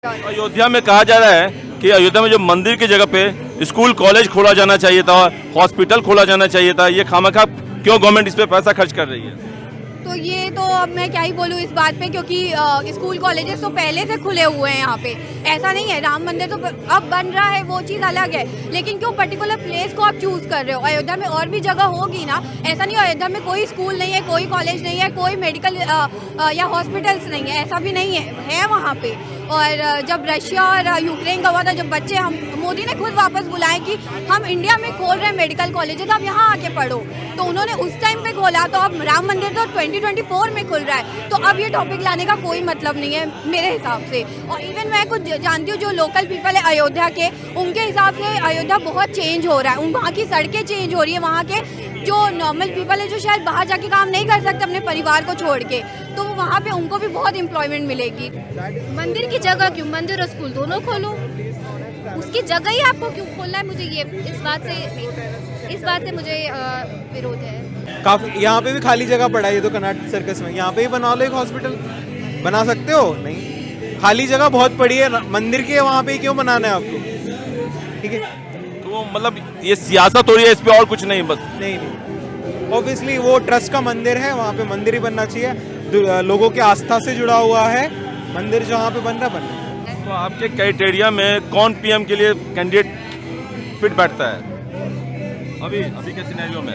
अयोध्या में कहा जा रहा है कि अयोध्या में जो मंदिर की जगह पे स्कूल कॉलेज खोला जाना चाहिए था, हॉस्पिटल खोला जाना चाहिए था। ये खामखा क्यों गवर्नमेंट इस पे पैसा खर्च कर रही है? तो ये तो अब मैं क्या ही बोलूँ इस बात पे, क्योंकि स्कूल कॉलेजेस तो पहले से खुले हुए हैं यहाँ पे। ऐसा नहीं है, राम मंदिर तो अब बन रहा है, वो चीज़ अलग है, लेकिन क्यों पर्टिकुलर प्लेस को आप चूज़ कर रहे हो? अयोध्या में और भी जगह होगी ना। ऐसा नहीं अयोध्या में कोई स्कूल नहीं है, कोई कॉलेज नहीं है, कोई मेडिकल या हॉस्पिटल्स नहीं है, ऐसा भी नहीं है वहाँ पे। और जब रशिया और यूक्रेन का हुआ था, जब बच्चे हम मोदी ने खुद वापस बुलाए कि हम इंडिया में खोल रहे हैं मेडिकल कॉलेजेस, आप यहाँ आके पढ़ो, तो उन्होंने उस टाइम पे खोला। तो अब राम मंदिर तो 2024 में खुल रहा है, तो अब ये टॉपिक लाने का कोई मतलब नहीं है मेरे हिसाब से। और इवन मैं कुछ जानती हूँ जो लोकल पीपल है अयोध्या के, उनके हिसाब से अयोध्या बहुत चेंज हो रहा है। वहाँ की सड़कें चेंज हो रही है, वहाँ के जो नॉर्मल पीपल है जो शायद बाहर जाके काम नहीं कर सकते अपने परिवार को छोड़ के, तो वहाँ पे उनको भी बहुत एम्प्लॉयमेंट मिलेगी। मंदिर की जगह क्यों, मंदिर और स्कूल दोनों खोलो, उसकी जगह ही आपको क्यों खोलना है? मुझे ये इस बात से मुझे विरोध है। काफी यहाँ पे भी खाली जगह पड़ा है, ये तो कर्नाटक सर्कस में, यहाँ पे ही बना लो एक हॉस्पिटल, बना सकते हो? नहीं, खाली जगह बहुत पड़ी है मंदिर की, वहाँ पे क्यों बनाना है आपको? ठीक है, तो मतलब ये सियासत हो रही है इस पे और कुछ नहीं बस? नहीं, ऑब्वियसली वो ट्रस्ट का मंदिर है, वहाँ पे मंदिर ही बनना चाहिए। लोगों की आस्था से जुड़ा हुआ है मंदिर, जहाँ पे बन रहा है। तो आपके क्राइटेरिया में कौन पीएम के लिए कैंडिडेट फिट बैठता है अभी के सिनेरियो में?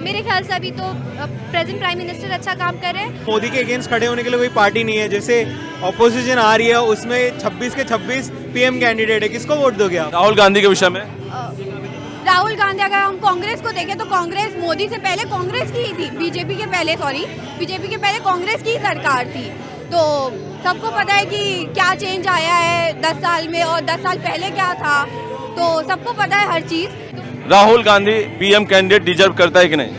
मेरे ख्याल से अभी तो प्रेजेंट प्राइम मिनिस्टर अच्छा काम कर रहे हैं। मोदी के अगेंस्ट खड़े होने के लिए कोई पार्टी नहीं है। जैसे ऑपोजिशन आ रही है, उसमें 26 के 26 पीएम कैंडिडेट है, किसको वोट दोगे आप? राहुल गांधी के विषय में? राहुल गांधी, अगर हम कांग्रेस को देखें तो कांग्रेस मोदी से पहले कांग्रेस की ही थी, बीजेपी के पहले कांग्रेस की ही सरकार थी। तो सबको पता है कि क्या चेंज आया है 10 साल में और 10 साल पहले क्या था, तो सबको पता है हर चीज़। Rahul Gandhi PM candidate deserve करता है कि नहीं?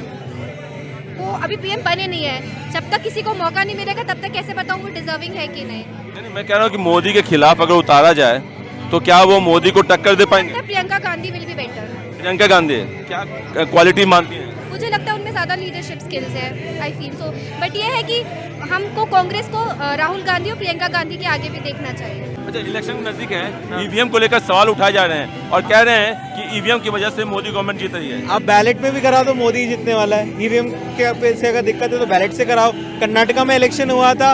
वो अभी पीएम बने नहीं है, जब तक किसी को मौका नहीं मिलेगा तब तक कैसे बताऊं वो डिजर्विंग है कि नहीं। नहीं, मैं कह रहा हूँ कि मोदी के खिलाफ अगर उतारा जाए तो क्या वो मोदी को टक्कर दे पाएंगे? Priyanka Gandhi will be better. Priyanka Gandhi क्या क्वालिटी मानती है? मुझे लगता है उनमें ज़्यादा लीडरशिप स्किल्स है, आई फील सो। बट ये है कि हमको कांग्रेस को राहुल गांधी और प्रियंका गांधी के आगे भी देखना चाहिए। अच्छा, इलेक्शन नजदीक है, ईवीएम को लेकर सवाल उठाए जा रहे हैं और कह रहे हैं कि ईवीएम की वजह से मोदी गवर्नमेंट जीत रही है। आप बैलेट में भी करा दो, मोदी जीतने वाला है। ईवीएम के पे से अगर दिक्कत है तो बैलेट से कराओ। कर्नाटका में इलेक्शन हुआ था,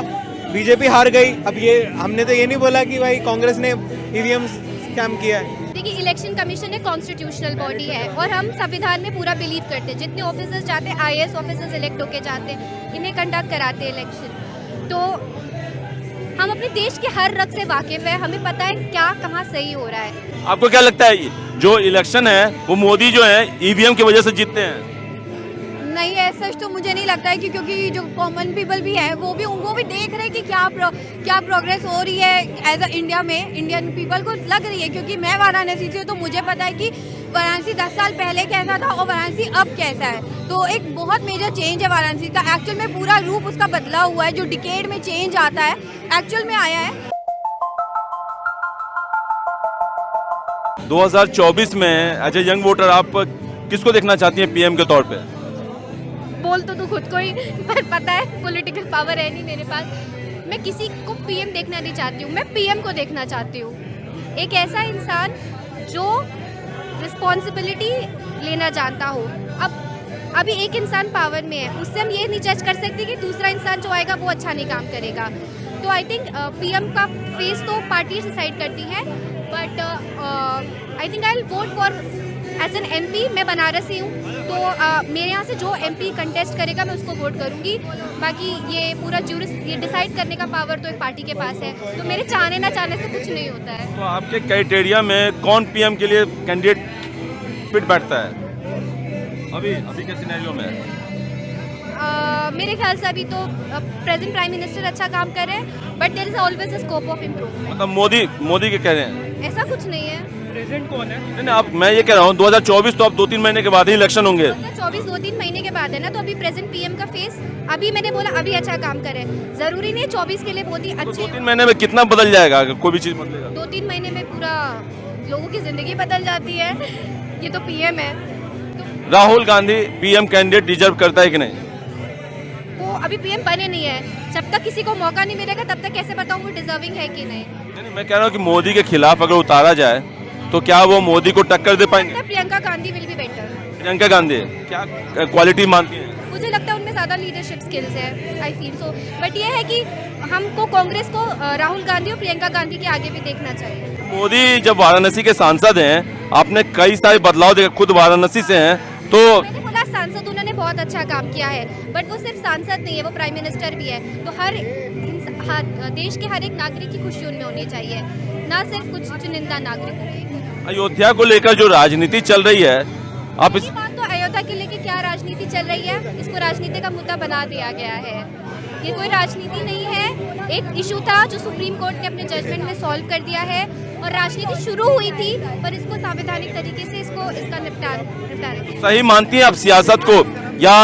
बीजेपी हार गई। अब ये हमने तो ये नहीं बोला कि भाई कांग्रेस ने ईवीएम स्कैम किया है। देखिए, इलेक्शन कमीशन एक कॉन्स्टिट्यूशनल बॉडी है और हम संविधान में पूरा बिलीव करते हैं। जितने ऑफिसर्स जाते हैं, आईएएस ऑफिसर्स इलेक्ट होके जाते हैं, इन्हें कंडक्ट कराते हैं इलेक्शन। तो हम अपने देश के हर रग से वाकिफ है, हमें पता है क्या कहाँ सही हो रहा है। आपको क्या लगता है जो इलेक्शन है वो मोदी जो है ईवीएम की वजह से जीतते हैं? नहीं, ऐसा तो मुझे नहीं लगता है कि, क्योंकि जो कॉमन पीपल भी है वो भी देख रहे हैं कि क्या प्रोग्रेस हो रही है एज अ इंडिया में। इंडियन पीपल को लग रही है, क्योंकि मैं वाराणसी से हूँ तो मुझे पता है कि वाराणसी 10 साल पहले कैसा था और वाराणसी अब कैसा है। तो एक बहुत मेजर चेंज है वाराणसी का। एक्चुअल में पूरा रूप उसका बदला हुआ है, जो डिकेड में चेंज आता है एक्चुअल में आया है। 2024 में एज ए यंग वोटर आप किसको देखना चाहती हैं पीएम के तौर पे? बोल तो तू खुद को ही, पर पता है पॉलिटिकल पावर है नहीं मेरे पास। मैं किसी को पीएम देखना नहीं चाहती हूँ, मैं पीएम को देखना चाहती हूँ। एक ऐसा इंसान जो रिस्पॉन्सिबिलिटी लेना जानता हो। अब अभी एक इंसान पावर में है, उससे हम ये नहीं जज कर सकते कि दूसरा इंसान जो आएगा वो अच्छा नहीं काम करेगा। तो आई थिंक पीएम का फेस तो पार्टी डिसाइड करती है, but I think I will vote for as an MP. मैं बनारसी हूँ, तो मेरे यहाँ से जो एमपी कंटेस्ट करेगा मैं उसको वोट करूँगी। बाकी ये पूरा ये डिसाइड करने का पावर तो एक पार्टी के पास है, तो मेरे चाहने ना चाहने से कुछ नहीं होता है। तो आपके क्राइटेरिया में कौन पीएम के लिए कैंडिडेट फिट बैठता है अभी के सिनेरियो में? मेरे ख्याल से अभी तो प्रेजेंट प्राइम मिनिस्टर अच्छा काम कर रहे हैं, but there is always a scope of improvement. मतलब मोदी के कह रहे हैं? ऐसा कुछ नहीं है। प्रेजेंट कौन है? नहीं, आप मैं ये कह रहा हूँ 2024 तो अब 2-3 महीने के बाद ही इलेक्शन होंगे। 2024 2-3 महीने के बाद है ना, तो अभी प्रेजेंट पीएम का फेस अभी मैंने बोला अभी अच्छा काम करे, जरूरी नहीं 24 के लिए बहुत ही तो अच्छे। 2-3 महीने में कितना बदल जाएगा अगर कोई भी चीज बदलेगा? 2-3 महीने में पूरा लोगों की जिंदगी बदल जाती है। ये तो पीएम है। तो Rahul Gandhi PM candidate deserve करता है कि नहीं? वो अभी पीएम बने नहीं है, जब तक किसी को मौका नहीं मिलेगा तब तक कैसे बताऊँ वो डिजर्विंग है कि नहीं। नहीं, मैं कह रहा हूँ कि मोदी के खिलाफ अगर उतारा जाए तो क्या वो मोदी को टक्कर दे पाएंगे? Priyanka Gandhi will be better. Priyanka Gandhi क्या क्वालिटी मानती है? मुझे लगता है उनमें ज़्यादा लीडरशिप स्किल्स है, आई फील सो। बट ये है कि हमको कांग्रेस को राहुल गांधी और प्रियंका गांधी के आगे भी देखना चाहिए। मोदी जब वाराणसी के सांसद हैं, आपने कई सारे बदलाव देखे, खुद वाराणसी से हैं, तो मैंने बोला सांसद उन्होंने बहुत अच्छा काम किया है, बट वो सिर्फ सांसद नहीं है, वो प्राइम मिनिस्टर भी है। तो हर देश के हर एक नागरिक की खुशी उनमें होनी चाहिए, ना सिर्फ कुछ चुनिंदा नागरिकों की। अयोध्या को लेकर जो राजनीति चल रही है, आप इस ये बात तो अयोध्या के लेके क्या राजनीति चल रही है, इसको राजनीति का मुद्दा बना दिया गया है। ये कोई राजनीति नहीं है, एक इशू था जो सुप्रीम कोर्ट ने अपने जजमेंट में सॉल्व कर दिया है और राजनीति शुरू हुई थी, पर इसको संवैधानिक तरीके से इसका निपटारा। सही मानती हैं आप सियासत को या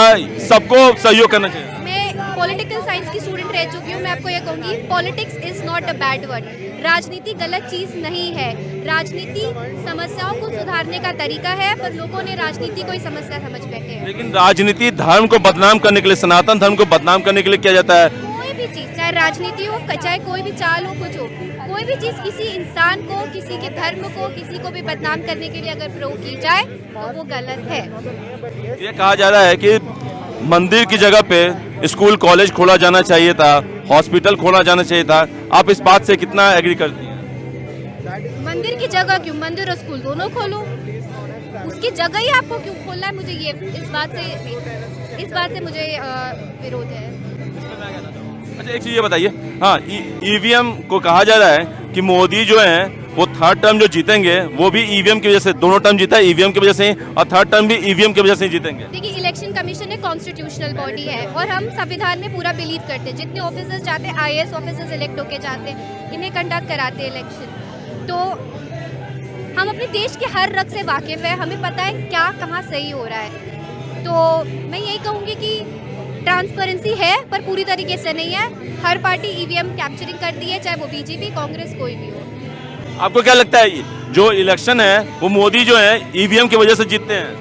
सबको सहयोग करना चाहिए? मैं पॉलिटिकल साइंस की स्टूडेंट रह चुकी हूँ, मैं आपको ये कहूँगी politics is not a bad word. राजनीति गलत चीज़ नहीं है, राजनीति समस्याओं को सुधारने का तरीका है, पर लोगों ने राजनीति को ही समस्या समझ बैठे हैं। लेकिन राजनीति धर्म को बदनाम करने के लिए, सनातन धर्म को बदनाम करने के लिए किया जाता है। कोई भी चीज़, चाहे राजनीति हो, चाहे कोई भी चाल हो, कुछ हो, कोई भी चीज़ किसी इंसान को, किसी के धर्म को, किसी को भी बदनाम करने के लिए अगर प्रयोग की जाए तो वो गलत है। ये कहा जा रहा है कि मंदिर की जगह पे स्कूल कॉलेज खोला जाना चाहिए था, हॉस्पिटल खोला जाना चाहिए था। आप इस बात से कितना एग्री करती हैं? मंदिर की जगह क्यों, मंदिर और स्कूल दोनों खोलो, उसकी जगह ही आपको क्यों खोलना है? मुझे ये इस बात से मुझे विरोध है। अच्छा, एक चीज ये बताइए, हाँ, ईवीएम को कहा जा रहा है कि मोदी जो है वो थर्ड टर्म जो जीतेंगे वो भी ईवीएम की वजह से, दोनों टर्म जीता है ईवीएम की वजह से और थर्ड टर्म भी ईवीएम की वजह से जीतेंगे। देखिए, इलेक्शन कमीशन एक कॉन्स्टिट्यूशनल बॉडी है और हम संविधान में पूरा बिलीव करते हैं। जितने ऑफिसर्स जाते हैं, IAS ऑफिसर्स इलेक्ट होके जाते हैं, इन्हें कंडक्ट कराते हैं इलेक्शन। तो हम अपने देश के हर रग से वाकिफ है, हमें पता है क्या कहाँ सही हो रहा है। तो मैं यही कहूँगी कि ट्रांसपेरेंसी है पर पूरी तरीके से नहीं है। हर पार्टी ईवीएम कैप्चरिंग करती है, चाहे वो बीजेपी, कांग्रेस, कोई भी हो। आपको क्या लगता है जो इलेक्शन है वो मोदी जो है ईवीएम की वजह से जीतते हैं?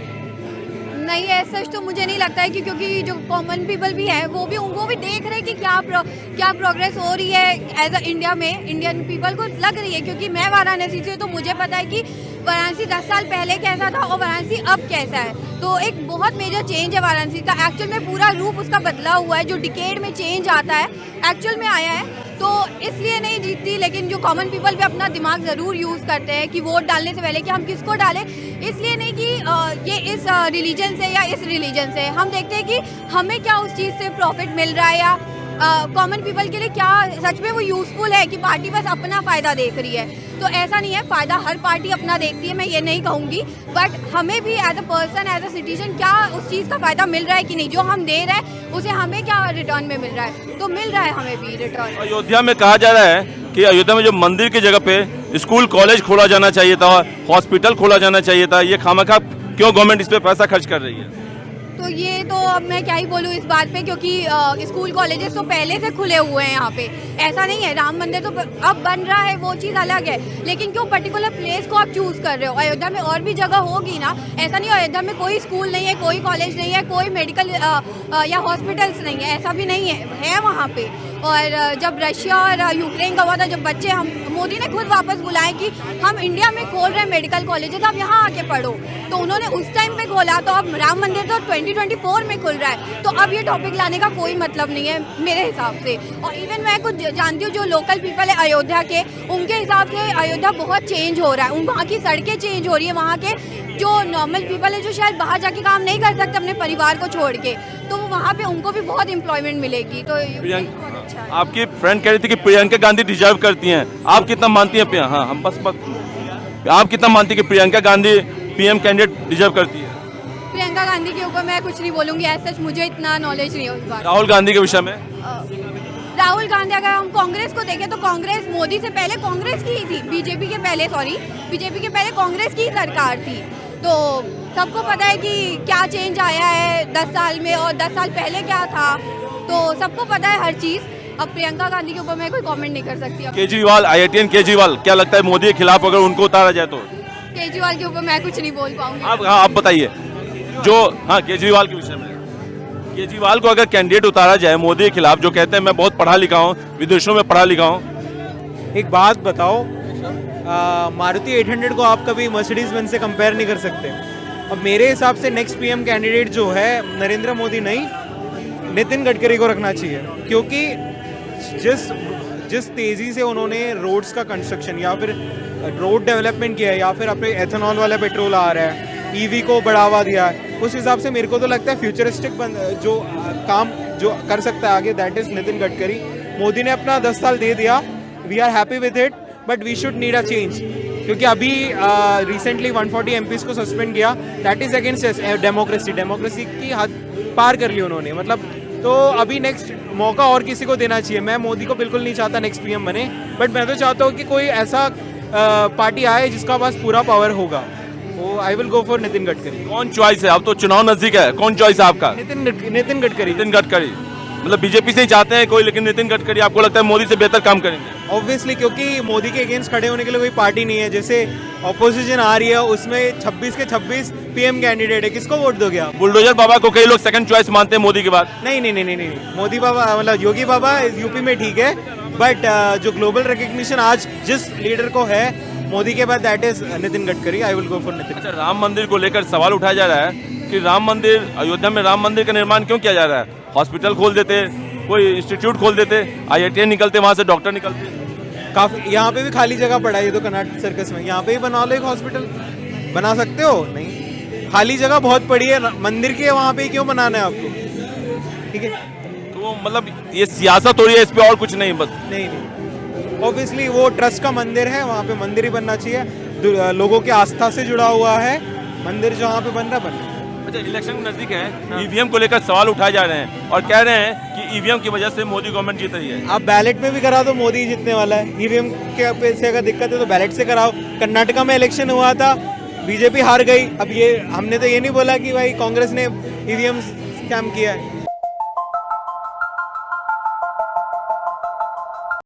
नहीं, ऐसा तो मुझे नहीं लगता है क्योंकि जो कॉमन पीपल भी है वो भी देख रहे हैं कि क्या प्रोग्रेस हो रही है एज अ इंडिया में, इंडियन पीपल को लग रही है। क्योंकि मैं वाराणसी से, तो मुझे पता है कि वाराणसी 10 साल पहले कैसा था और वाराणसी अब कैसा है। तो एक बहुत मेजर चेंज है वाराणसी का, एक्चुअल में पूरा रूप उसका बदला हुआ है। जो डिकेड में चेंज आता है एक्चुअल में आया है, तो इसलिए नहीं जीतती। लेकिन जो कॉमन पीपल भी अपना दिमाग ज़रूर यूज़ करते हैं कि वोट डालने से पहले कि हम किसको डालें, इसलिए नहीं कि ये इस रिलीजन से या इस रिलीजन से। हम देखते हैं कि हमें क्या उस चीज़ से प्रॉफिट मिल रहा है या कॉमन पीपल के लिए क्या सच में वो यूज़फुल है कि पार्टी बस अपना फ़ायदा देख रही है। तो ऐसा नहीं है, फ़ायदा हर पार्टी अपना देखती है, मैं ये नहीं कहूँगी। बट हमें भी as a person, as a citizen, क्या उस चीज़ का फ़ायदा मिल रहा है कि नहीं, जो हम दे रहे हैं उसे हमें क्या रिटर्न में मिल रहा है, तो मिल रहा है हमें भी रिटर्न। अयोध्या में कहा जा रहा है कि अयोध्या में जो मंदिर की जगह पे स्कूल कॉलेज खोला जाना चाहिए था, हॉस्पिटल खोला जाना चाहिए था, ये खामखा क्यों गवर्नमेंट इस पे पैसा खर्च कर रही है? तो ये तो अब मैं क्या ही बोलूँ इस बात पे, क्योंकि स्कूल कॉलेजेस तो पहले से खुले हुए हैं यहाँ पे। ऐसा नहीं है, राम मंदिर तो अब बन रहा है, वो चीज़ अलग है। लेकिन क्यों पर्टिकुलर प्लेस को आप चूज़ कर रहे हो? अयोध्या में और भी जगह होगी ना, ऐसा नहीं अयोध्या में कोई स्कूल नहीं है, कोई कॉलेज नहीं है, कोई मेडिकल या हॉस्पिटल्स नहीं है, ऐसा भी नहीं है वहाँ पे। और जब रशिया और यूक्रेन का हुआ था, जब बच्चे, हम मोदी ने खुद वापस बुलाए कि हम इंडिया में खोल रहे हैं मेडिकल कॉलेजेस, आप यहाँ आके पढ़ो, तो उन्होंने उस टाइम पे खोला। तो अब राम मंदिर तो 2024 में खुल रहा है, तो अब ये टॉपिक लाने का कोई मतलब नहीं है मेरे हिसाब से। और इवन मैं कुछ जानती हूँ जो लोकल पीपल है अयोध्या के, उनके हिसाब से अयोध्या बहुत चेंज हो रहा है। वहाँ की सड़कें चेंज हो रही है, वहाँ के जो नॉर्मल पीपल है जो शायद बाहर जाके काम नहीं कर सकते अपने परिवार को छोड़ के, तो वहाँ पे उनको भी बहुत एम्प्लॉयमेंट मिलेगी। तो अच्छा, आपकी फ्रेंड कह रही थी कि प्रियंका गांधी डिजर्व करती हैं, आप कितना मानती हैं? हाँ, हम बस आप कितना मानती हैं कि Priyanka Gandhi PM candidate deserve करती है? प्रियंका गांधी के ऊपर मैं कुछ नहीं बोलूँगी, ऐसा मुझे इतना नॉलेज नहीं है उस बात। राहुल गांधी के विषय में? राहुल गांधी, अगर हम कांग्रेस को देखें तो कांग्रेस मोदी से पहले कांग्रेस की ही थी, बीजेपी के पहले कांग्रेस की ही सरकार थी। तो सबको पता है कि क्या चेंज आया है 10 साल में और 10 साल पहले क्या था, तो सबको पता है हर चीज़। अब प्रियंका गांधी के ऊपर मैं कोई कमेंट नहीं कर सकती। केजरीवाल, IITN केजरीवाल, क्या लगता है मोदी के खिलाफ अगर उनको उतारा जाए तो? केजरीवाल के ऊपर मैं कुछ नहीं बोल पाऊंगी। आप बताइए जो, हाँ, केजरीवाल के विषय में। केजरीवाल को अगर कैंडिडेट उतारा जाए मोदी के खिलाफ, जो कहते हैं मैं बहुत पढ़ा लिखा हूँ, विदेशों में पढ़ा लिखा हूँ, एक बात बताओ, मारुति 800 को आप कभी मर्सिडीज बेंज से कंपेयर नहीं कर सकते। अब मेरे हिसाब से नेक्स्ट पीएम कैंडिडेट जो है नरेंद्र मोदी नहीं, नितिन गडकरी को रखना चाहिए, क्योंकि जिस तेज़ी से उन्होंने रोड्स का कंस्ट्रक्शन या फिर रोड डेवलपमेंट किया है, या फिर अपने एथेनॉल वाला पेट्रोल आ रहा है, ईवी को बढ़ावा दिया है, उस हिसाब से मेरे को तो लगता है फ्यूचरिस्टिक जो काम जो कर सकता है आगे, दैट इज नितिन गडकरी। मोदी ने अपना 10 साल दे दिया, we are happy with it, but we should need a change, क्योंकि अभी रिसेंटली 140 एमपीज को सस्पेंड किया, दैट इज अगेंस्ट डेमोक्रेसी की हद पार कर ली उन्होंने, मतलब। तो अभी नेक्स्ट मौका और किसी को देना चाहिए। मैं मोदी को बिल्कुल नहीं चाहता नेक्स्ट पीएम बने, बट मैं तो चाहता हूँ कि कोई ऐसा पार्टी आए जिसका पास पूरा पावर होगा। वो I will go for Nitin Gadkari. कौन चॉइस है? अब तो चुनाव नजदीक है, कौन चॉइस है आपका? नितिन गडकरी। नितिन गडकरी, मतलब बीजेपी से ही चाहते हैं कोई, लेकिन नितिन गडकरी आपको लगता है मोदी से बेहतर काम करेंगे? ऑब्वियसली, क्योंकि मोदी के अगेंस्ट खड़े होने के लिए कोई पार्टी नहीं है। जैसे ऑपोजिशन आ रही है, उसमें 26 के 26 पीएम कैंडिडेट है, किसको वोट दोगे आप? बुलडोजर बाबा को कई लोग सेकंड चॉइस मानते हैं मोदी के बाद। नहीं, मोदी बाबा मतलब योगी बाबा यूपी में ठीक है, बट जो ग्लोबल रिकग्निशन आज जिस लीडर को है मोदी के बाद, that is Nitin Gadkari. I will go for Nitin. अच्छा, राम मंदिर को लेकर सवाल उठाया जा रहा है कि राम मंदिर, अयोध्या में राम मंदिर का निर्माण क्यों किया जा रहा है? हॉस्पिटल खोल देते, कोई इंस्टीट्यूट खोल देते, IIT निकलते, वहां से डॉक्टर निकलते। काफी यहाँ पे भी खाली जगह पड़ा है, ये तो कर्नाटक सर्कस में, यहाँ पे ही बना लो एक हॉस्पिटल, बना सकते हो? नहीं, खाली जगह बहुत पड़ी है मंदिर की, वहाँ पे क्यों बनाना है आपको? ठीक है, तो मतलब ये सियासत हो रही है इस पे, और कुछ नहीं? बस नहीं, ऑब्वियसली वो ट्रस्ट का मंदिर है, वहाँ पे मंदिर ही बनना चाहिए, लोगों की आस्था से जुड़ा हुआ है मंदिर, जहाँ पे बन रहा बन रहा। अच्छा, इलेक्शन नजदीक है, ईवीएम को लेकर सवाल उठाए जा रहे हैं और कह रहे हैं कि ईवीएम की वजह से मोदी गवर्नमेंट जीत रही है। आप बैलेट में भी करा दो, मोदी जीतने वाला है। ईवीएम के से अगर दिक्कत है तो बैलेट से कराओ। कर्नाटका में इलेक्शन हुआ था, बीजेपी हार गई। अब ये हमने तो ये नहीं बोला कि भाई कांग्रेस ने ईवीएम स्कैम किया है,